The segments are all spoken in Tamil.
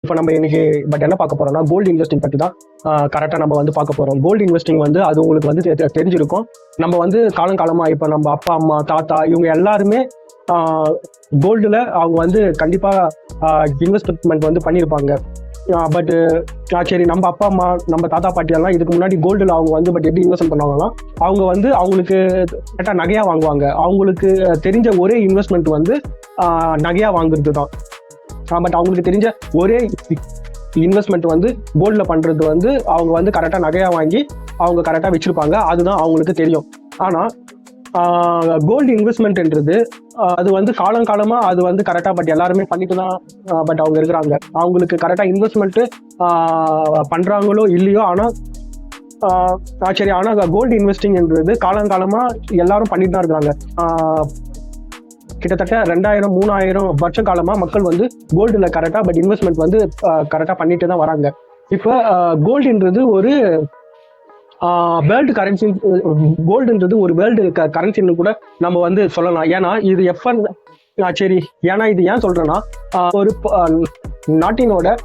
இப்போ நம்ம இன்னைக்கு என்ன பார்க்க போறோம்னா கோல்டு இன்வெஸ்டிங் பற்றி தான் கரெக்டாக நம்ம வந்து பார்க்க போகிறோம். கோல்டு இன்வெஸ்டிங் வந்து அது உங்களுக்கு வந்து தெரிஞ்சிருக்கும். நம்ம வந்து காலங்காலமாக இப்போ நம்ம அப்பா அம்மா தாத்தா இவங்க எல்லாருமே கோல்டில் அவங்க வந்து கண்டிப்பாக இன்வெஸ்ட்மெண்ட் வந்து பண்ணியிருப்பாங்க. பட் சரி, நம்ம அப்பா அம்மா நம்ம தாத்தா பாட்டியெல்லாம் இதுக்கு முன்னாடி கோல்டில் அவங்க வந்து எப்படி இன்வெஸ்ட்மெண்ட் பண்ணுவாங்கன்னா அவங்க வந்து அவங்களுக்கு கரெக்டாக நகையாக வாங்குவாங்க. அவங்களுக்கு தெரிஞ்ச ஒரே இன்வெஸ்ட்மெண்ட் வந்து நகையாக வாங்குறது தான். பட் அவங்களுக்கு தெரிஞ்ச ஒரே இன்வெஸ்ட்மெண்ட் வந்து கோல்டில் பண்ணுறது வந்து அவங்க வந்து கரெக்டாக நகையாக வாங்கி அவங்க கரெக்டாக வச்சுருப்பாங்க. அதுதான் அவங்களுக்கு தெரியும். ஆனால் கோல்டு இன்வெஸ்ட்மெண்ட்ன்றது அது வந்து காலங்காலமாக அது வந்து கரெக்டாக பட் எல்லாருமே பண்ணிட்டு தான் பட் அவங்க இருக்கிறாங்க. அவங்களுக்கு கரெக்டாக இன்வெஸ்ட்மெண்ட்டு பண்ணுறாங்களோ இல்லையோ, ஆனால் சரி, ஆனால் கோல்டு இன்வெஸ்டிங்ன்றது காலங்காலமாக எல்லாரும் பண்ணிட்டு தான் இருக்கிறாங்க. கிட்டத்தட்ட 2000-3000 வருஷ காலமாக மக்கள் வந்து கோல்டில் கரெக்டாக பட் இன்வெஸ்ட்மெண்ட் வந்து கரெக்டாக பண்ணிட்டு தான் வராங்க. இப்போ கோல்டுன்றது ஒரு வேர்ல்டு கரன்சி, கோல்டுன்றது ஒரு வேர்ல்டு கரன்சின்னு கூட நம்ம வந்து சொல்லலாம். ஏன்னா இது சரி, ஏன்னா இது ஏன் சொல்றேன்னா ஒரு நாட்டினோட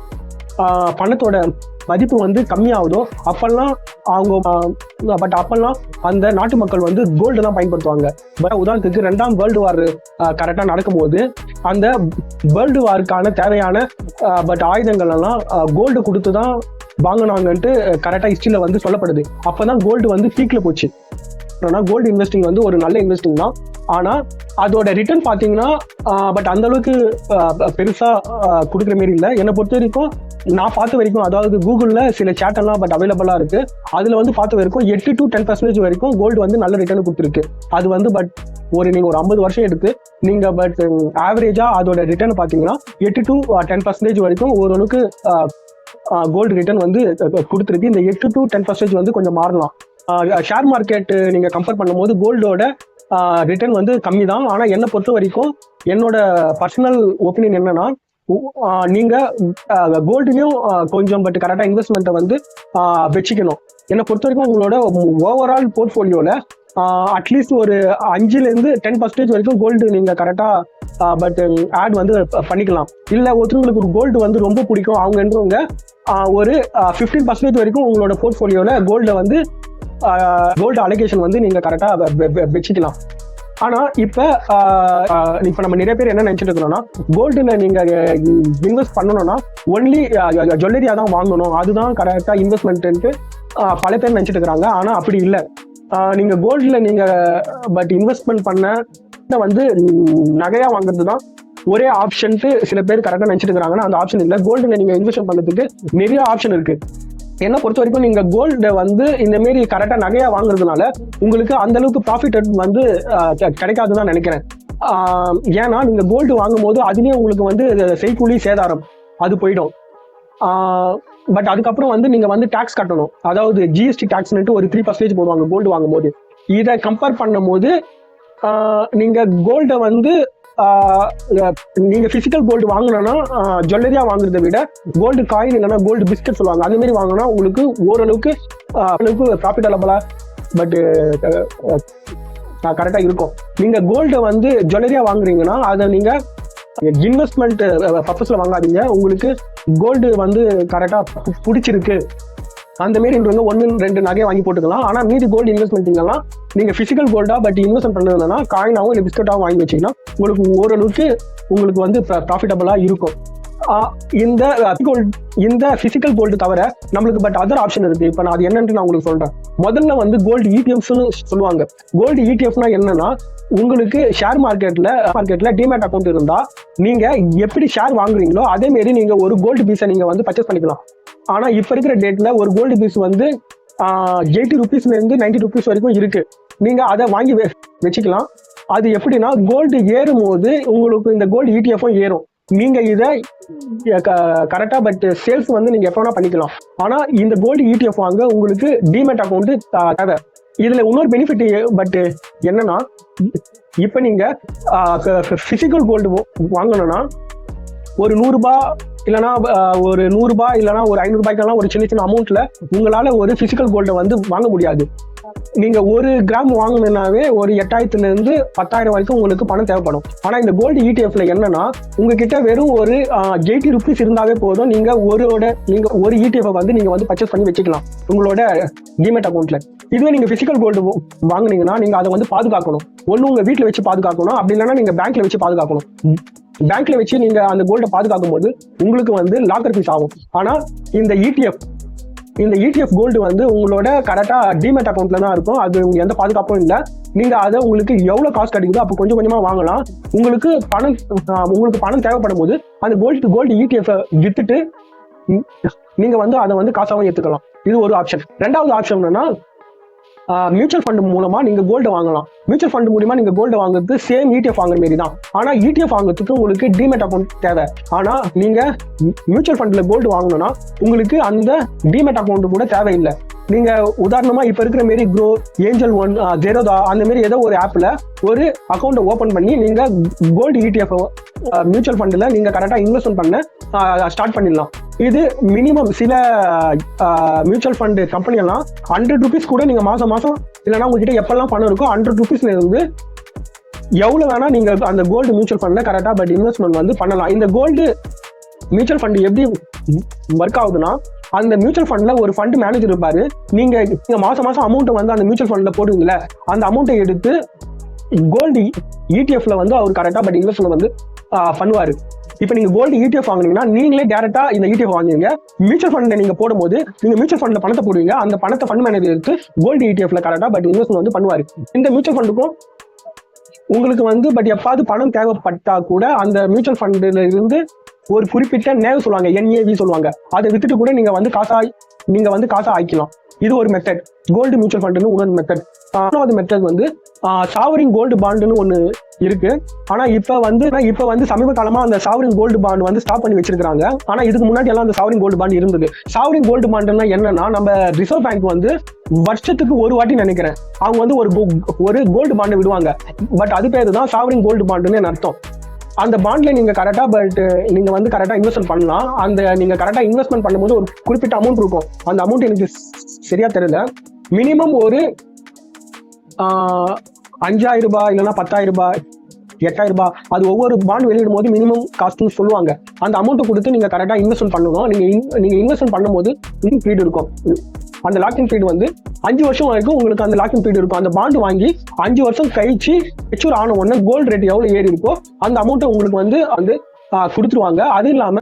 பணத்தோட மதிப்பு வந்து கம்மியாகுதோ அப்பெல்லாம் அவங்க அப்பெல்லாம் அந்த நாட்டு மக்கள் வந்து கோல்டு தான் பயன்படுத்துவாங்க. உதாரணத்துக்கு 2ஆம் வேர்ல்டு வார் கரெக்டாக நடக்கும்போது அந்த வேர்ல்டு வாருக்கான தேவையான ஆயுதங்கள் எல்லாம் கோல்டு கொடுத்து தான் வாங்கினாங்கன்ட்டு கரெக்டாக ஹிஸ்ட்ரியில் வந்து சொல்லப்படுது. அப்போதான் கோல்டு வந்து பீக்கில் போச்சு. ஆனால் கோல்டு இன்வெஸ்டிங் வந்து ஒரு நல்ல இன்வெஸ்டிங் தான். ஆனால் அதோட ரிட்டர்ன் பார்த்தீங்கன்னா அந்த அளவுக்கு பெருசாக கொடுக்குற மாரி இல்லை. என்னை பொறுத்த வரைக்கும் நான் பார்த்த வரைக்கும், அதாவது கூகுளில் சில சேட்டெல்லாம் அவைலபிளாக இருக்கு. அதில் வந்து பார்த்த வரைக்கும் 8 to 10% வரைக்கும் கோல்டு வந்து நல்ல ரிட்டர்ன் கொடுத்துருக்கு. அது வந்து நீங்கள் ஒரு 50 வருஷம் எடுத்து நீங்கள் ஆவரேஜாக அதோட ரிட்டர்ன் பார்த்தீங்கன்னா 8 to 10% வரைக்கும் ஓரளவுக்கு கோல்டு ரிட்டர்ன் வந்து கொடுத்துருக்கு. இந்த 8 to 10% வந்து கொஞ்சம் மாறலாம். ஷேர் மார்க்கெட் நீங்கள் கம்பேர் பண்ணும்போது கோல்டோட ரிட்டர்ன் வந்து கம்மி தான். ஆனால் என்னை பொறுத்த வரைக்கும் என்னோட பர்சனல் ஒப்பீனியன் என்னன்னா, நீங்கள் கோல்டுலையும் கொஞ்சம் கரெக்டாக இன்வெஸ்ட்மெண்ட்டை வந்து வச்சுக்கணும். என்னை பொறுத்த வரைக்கும் உங்களோட ஓவரால் போர்ட்ஃபோலியோவில் அட்லீஸ்ட் ஒரு 5-10% வரைக்கும் கோல்டு நீங்கள் கரெக்டாக ஆட் வந்து பண்ணிக்கலாம். இல்லை ஒருத்தவங்களுக்கு ஒரு கோல்டு வந்து ரொம்ப பிடிக்கும் அவங்கன்றவங்க ஒரு 15% வரைக்கும் உங்களோட போர்ட்ஃபோலியோவில் கோல்டை வந்து கோல்டு அலோகேஷன் வந்து நீங்கள் கரெக்டாக வச்சுக்கலாம். ஆனால் இப்போ நம்ம நிறைய பேர் என்ன நினச்சிட்டு இருக்கிறோம்னா, கோல்டில் நீங்கள் இன்வெஸ்ட் பண்ணணும்னா ஒன்லி ஜுவல்லரியாக தான் வாங்கணும், அதுதான் கரெக்டாக இன்வெஸ்ட்மெண்ட்டு பல பேர் நினச்சிட்டு இருக்கிறாங்க. ஆனால் அப்படி இல்லை. நீங்கள் கோல்டில் நீங்கள் இன்வெஸ்ட்மெண்ட் பண்ண வந்து நகையாக வாங்குறது தான் ஒரே ஆப்ஷன்ட்டு சில பேர் கரெக்டாக நினச்சிட்டு இருக்கிறாங்கன்னா அந்த ஆப்ஷன் இல்லை. கோல்டில் நீங்கள் இன்வெஸ்ட்மெண்ட் பண்ணுறதுக்கு நிறைய ஆப்ஷன் இருக்குது. என்ன பொறுத்த வரைக்கும் நீங்கள் கோல்டை வந்து இந்த மாரி கரெக்டாக நகையாக வாங்குறதுனால உங்களுக்கு அந்த அளவுக்கு ப்ராஃபிட் வந்து கிடைக்காதுன்னு தான் நினைக்கிறேன். ஏன்னா நீங்கள் கோல்டு வாங்கும் போது அதுலேயே உங்களுக்கு வந்து செய்கூலி சேதாரம் அது போயிடும். அதுக்கப்புறம் வந்து நீங்கள் வந்து டேக்ஸ் கட்டணும். அதாவது ஜிஎஸ்டி டேக்ஸ்னுட்டு ஒரு 3% போடுவாங்க கோல்டு வாங்கும் போது. இதை கம்பேர் பண்ணும் போது நீங்கள் கோல்டை வந்து நீங்க பிசிக்கல் கோல்டு வாங்கினா ஜுவல்லரியா வாங்குறதை விட கோல்டு காயின் இல்லைன்னா கோல்டு பிஸ்கட் சொல்லுவாங்க, அந்த மாதிரி வாங்கினா உங்களுக்கு ஓரளவுக்கு ப்ராஃபிட்டபிளா கரெக்டா இருக்கும். நீங்க கோல்டை வந்து ஜுவல்லரியா வாங்குறீங்கன்னா அதை நீங்க இன்வெஸ்ட்மெண்ட் பர்பஸ்ல வாங்காதீங்க. உங்களுக்கு கோல்டு வந்து கரெக்டா பிடிச்சிருக்கு அந்த மாரி 1-2 நகையை வாங்கி போட்டுக்கலாம். ஆனால் மீதி கோல்டு இன்வெஸ்ட்மெண்ட்லாம் நீங்கள் ஃபிசிக்கல் கோல்டாக இன்வெஸ்ட்மெண்ட் பண்ணுறதுனா காயினாகவும் இல்லை பிஸ்கட்டாகவும் வாங்கி வச்சிங்கன்னா உங்களுக்கு ஓரளவுக்கு உங்களுக்கு வந்து ப்ராஃபிட்டபிளாக இருக்கும். இந்த ஃபிசிக்கல் கோல்டு தவிர நம்மளுக்கு அதர் ஆப்ஷன் இருக்குது. இப்போ நான் அது என்னன்ட்டு நான் உங்களுக்கு சொல்கிறேன். முதல்ல வந்து கோல்டு இடிஎஃப்ஸ்னு சொல்லுவாங்க. கோல்டு இடிஎஃப்னா என்னன்னா, உங்களுக்கு ஷேர் மார்க்கெட்டில் டிமேட் அக்கௌண்ட் இருந்தால் நீங்கள் எப்படி ஷேர் வாங்குறீங்களோ அதேமாரி நீங்கள் ஒரு கோல்டு பீஸை நீங்கள் வந்து பர்ச்சேஸ் பண்ணிக்கலாம். ஆனால் இப்போ இருக்கிற டேட்டில் ஒரு கோல்டு பீஸ் வந்து 80 ரூபீஸ்லேருந்து 90 ரூபீஸ் வரைக்கும் இருக்குது. நீங்கள் அதை வாங்கி வச்சுக்கலாம். அது எப்படின்னா, கோல்டு ஏறும் போது உங்களுக்கு இந்த கோல்டு இடிஎஃப்பும் ஏறும். நீங்கள் இதை கரெக்டாக சேல்ஸ் வந்து நீங்கள் எப்போ வேணால் பண்ணிக்கலாம். ஆனால் இந்த கோல்டு இடிஎஃப் வாங்க உங்களுக்கு டிமேட் அக்கௌண்ட்டு தேவை. இதில் இன்னொரு பெனிஃபிட் என்னன்னா, இப்போ நீங்கள் ஃபிசிக்கல் கோல்டு வாங்கணும்னா ஒரு 100 ரூபாய் இல்லைனா ஒரு 100 ரூபாய் இல்லைனா ஒரு 500 ரூபாய்க்கெல்லாம் ஒரு சின்ன அமௌண்ட்டில் உங்களால் ஒரு ஃபிசிக்கல் கோல்டை வந்து வாங்க முடியாது. நீங்க 1 கிராம் வாங்கணும்னாவே ஒரு 8,000 இருந்து 10,000 வரைக்கும் உங்களுக்கு பணம் தேவைப்படும். ஆனா இந்த கோல்டு இடிஎஃப்ல என்னன்னா உங்ககிட்ட வெறும் ஒரு 80 ருபீஸ் இருந்தாவே போதும், நீங்க ஒரு இடிஎஃப் வந்து நீங்க வந்து பர்ச்சேஸ் பண்ணி வச்சுக்கலாம் உங்களோட டிமெட் அக்கௌண்ட்ல. இதுவே நீங்க பிசிக்கல் கோல்டு வாங்குனீங்கன்னா நீங்க அதை வந்து பாதுகாக்கணும். ஒண்ணு உங்க வீட்டுல வச்சு பாதுகாக்கணும், அப்படி இல்லைன்னா நீங்க பேங்க்ல வச்சு பாதுகாக்கணும். பேங்க்ல வச்சு நீங்க அந்த கோல்டை பாதுகாக்கும் போது உங்களுக்கு வந்து லாக்கர் ஃபீஸ் ஆகும். ஆனா இந்த இடிஎஃப் கோல்டு வந்து உங்களோட கரெக்டா டிமெட் அக்கௌண்ட்ல தான் இருக்கும். அது உங்களுக்கு எந்த பாதுகாப்பும் இல்லை. நீங்க அதை உங்களுக்கு எவ்வளவு காசு கிடைக்குதோ அப்போ கொஞ்சம் கொஞ்சமா வாங்கலாம். உங்களுக்கு பணம் தேவைப்படும் போது அந்த கோல்டு இடிஎஃப் வித்துட்டு நீங்க வந்து அதை வந்து காசாவும் எடுத்துக்கலாம். இது ஒரு ஆப்ஷன். ரெண்டாவது ஆப்ஷன் என்னன்னா மியூச்சுவல் ஃபண்ட் மூலமா நீங்க கோல்டு வாங்கலாம். மியூச்சுவல் ஃபண்ட் மூலமா நீங்க கோல்டு வாங்குறது சேம் இடிஎஃப் வாங்குற மாதிரி தான். ஆனா இடிஎஃப் வாங்குறதுக்கு உங்களுக்கு டிமெட் அக்கௌண்ட் தேவை. ஆனா நீங்க மியூச்சுவல் ஃபண்ட்ல கோல்டு வாங்கணும்னா உங்களுக்கு அந்த டிமெட் அக்கௌண்ட் கூட தேவையில்லை. நீங்க உதாரணமா இப்ப இருக்கிற மாரி க்ரோ, ஏஞ்சல் ஒன், ஜெரோதா அந்த மாதிரி ஏதோ ஒரு ஆப்ல ஒரு அக்கௌண்ட் ஓபன் பண்ணி நீங்க கோல்டு இடிஎஃப் மியூச்சுவல் ஃபண்ட்ல நீங்க கரெக்டா இன்வெஸ்ட்மெண்ட் பண்ண ஸ்டார்ட் பண்ணிடலாம். இது மினிமம் சில மியூச்சுவல் ஃபண்ட் கம்பெனி எல்லாம் 100 ருபீஸ் கூட நீங்க மாசம் இல்லைன்னா உங்ககிட்ட எப்பெல்லாம் பணம் இருக்கோ 100 ருபீஸ்ல இருந்து எவ்வளவு வேணா நீங்க அந்த கோல்டு மியூச்சுவல் ஃபண்ட்ல கரெக்டா பட் இன்வெஸ்ட்மெண்ட் வந்து பண்ணலாம். இந்த கோல்டு மியூச்சுவல் ஃபண்ட் எப்படி ஒர்க் ஆகுதுன்னா அந்த மியூச்சுவல் ஃபண்ட்ல ஒரு ஃபண்ட் மேனேஜர் இருப்பாரு. நீங்க மாசம் அமௌண்ட் வந்து அந்த மியூச்சுவல் ஃபண்ட்ல போடுவீங்களே, அந்த அமௌண்ட்டை எடுத்து கோல்டு இடிஎஃப்ல வந்து அவர் கரெக்டா பட் இன்வெஸ்ட்மெண்ட் வந்து பண்ணுவாரு. இப்ப நீங்க கோல்டு இடிஎஃப் வாங்குனீங்கன்னா நீங்களே டேரக்டா இந்த இடிஎஃப் வாங்குவீங்க. மியூச்சுவல் ஃபண்ட்ல நீங்க போடும்போது நீங்க மியூச்சுவல் ஃபண்ட்ல பணத்தை போடுவீங்க. அந்த பணத்தை ஃபண்ட் மேனேஜர் எடுத்து கோல்டு இடிஎஃப்ல கரெக்டா பட் இன்வெஸ்ட்மெண்ட் வந்து பண்ணுவாரு. இந்த மியூச்சுவல் ஃபண்டுக்கும் உங்களுக்கு வந்து பட் எப்பாவது பணம் தேவைப்பட்டா கூட அந்த மியூச்சுவல் ஃபண்ட்ல இருந்து ஒரு குறிப்பிட்ட நேவ் சொல்லுவாங்க, NAV சொல்லுவாங்க, அதை வித்துட்டு கூட நீங்க வந்து காசா ஆக்கிக்கலாம். இது ஒரு மெத்தட். கோல்டு மியூச்சுவல் ஃபண்ட்னு இன்னொரு மெத்தட். மூணாவது மெத்தட் வந்து சாவரின் கோல்டு பாண்டுன்னு ஒண்ணு இருக்கு. ஆனா இப்ப வந்து சமீப காலமா அந்த சாவரின் கோல்டு பாண்ட் வந்து ஸ்டாப் பண்ணி வச்சிருக்காங்க. ஆனா இதுக்கு முன்னாடி எல்லாம் அந்த சாவரின் கோல்டு பாண்ட் இருந்தது. சாவரின் கோல்டு பாண்ட்னா என்னன்னா நம்ம ரிசர்வ் பேங்க் வந்து வருஷத்துக்கு ஒரு வாட்டி நினைக்கிறேன் அவங்க வந்து ஒரு கோல்டு பாண்டை விடுவாங்க. பட் அது பேரு தான் சாவரின் கோல்டு பாண்டுன்னு அர்த்தம். அந்த பாண்ட்ல நீங்க கரெக்டா நீங்க வந்து கரெக்டா இன்வெஸ்ட்மெண்ட் பண்ணலாம். அந்த நீங்க கரெக்டா இன்வெஸ்ட்மெண்ட் பண்ணும்போது ஒரு குறிப்பிட்ட அமௌண்ட் இருக்கும். அந்த அமௌண்ட் எனக்கு சரியா தெரியல. மினிமம் ஒரு 5,000 ரூபாய் இல்லைன்னா 10,000 ரூபாய் 8,000 ரூபாய், அது ஒவ்வொரு பாண்ட் வெளியிடும் போது மினிமம் காஸ்ட்னு சொல்லுவாங்க. அந்த அமௌண்ட்டை கொடுத்து நீங்க கரெக்டா இன்வெஸ்ட்மெண்ட் பண்ணணும். நீங்க இன்வெஸ்ட்மெண்ட் பண்ணும்போது பீரியட் இருக்கும். அந்த லாக்கிங் பீரியட் வந்து 5 வருஷம் வரைக்கும் உங்களுக்கு அந்த லாக்கிங் பீரியட் இருக்கும். அந்த பாண்ட் வாங்கி 5 வருஷம் கழிச்சு மெச்சூர் ஆன உடனே கோல்டு ரேட் எவ்வளவு ஏறி இருக்கோ அந்த அமௌண்ட்டை உங்களுக்கு வந்து கொடுத்துருவாங்க. அது இல்லாம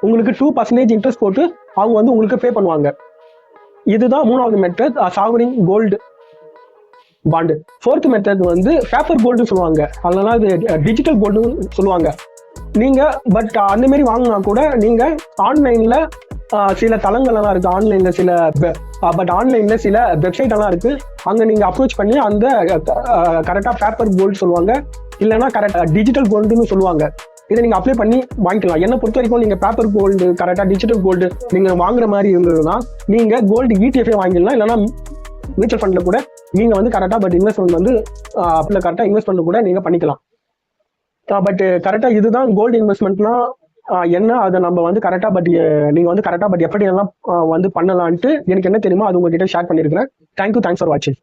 உங்களுக்கு 2% இன்ட்ரெஸ்ட் போட்டு அவங்க வந்து உங்களுக்கு பே பண்ணுவாங்க. இதுதான் மூணாவது method, sovereign gold bond. Fourth method வந்து பேப்பர் கோல்டு சொல்லுவாங்க, அதனால அது டிஜிட்டல் கோல்டுன்னு சொல்லுவாங்க. நீங்க பட் அந்த மாதிரி வாங்கினா கூட நீங்க ஆன்லைன்ல சில தளங்கள் எல்லாம் இருக்கு. ஆன்லைன்ல சில வெப்சைட் எல்லாம் இருக்கு. அங்க நீங்க அப்ரோச் பண்ணி அந்த கரெக்டா பேப்பர் கோல்டு சொல்லுவாங்க, இல்லைன்னா கரெக்டா டிஜிட்டல் கோல்டுன்னு சொல்லுவாங்க. இதை நீங்க அப்ளை பண்ணி வாங்கிக்கலாம். என்ன பொறுத்த வரைக்கும் நீங்க பேப்பர் கோல்டு கரெக்டா டிஜிட்டல் கோல்டு நீங்க வாங்குற மாதிரி இருந்ததுன்னா நீங்க கோல்டு ETF வாங்கிடலாம். இல்லைன்னா மியூச்சுவல் ஃபண்ட்ல கூட நீங்க வந்து கரெக்டா பட் இன்வெஸ்ட்மெண்ட் வந்து கரெக்டா இன்வெஸ்ட்மெண்ட் கூட நீங்க பண்ணிக்கலாம். பட் கரெக்டா இதுதான் கோல்டு இன்வெஸ்ட்மெண்ட்னா என்ன, அதை நம்ம வந்து கரெக்டா பட் நீங்க வந்து கரெக்டா பட் எப்படி எல்லாம் வந்து பண்ணலான்ட்டு எனக்கு என்ன தெரியுமோ அது உங்ககிட்ட ஷேர் பண்ணிருக்கிறேன். தேங்க்ஸ் ஃபார் வாட்சிங்.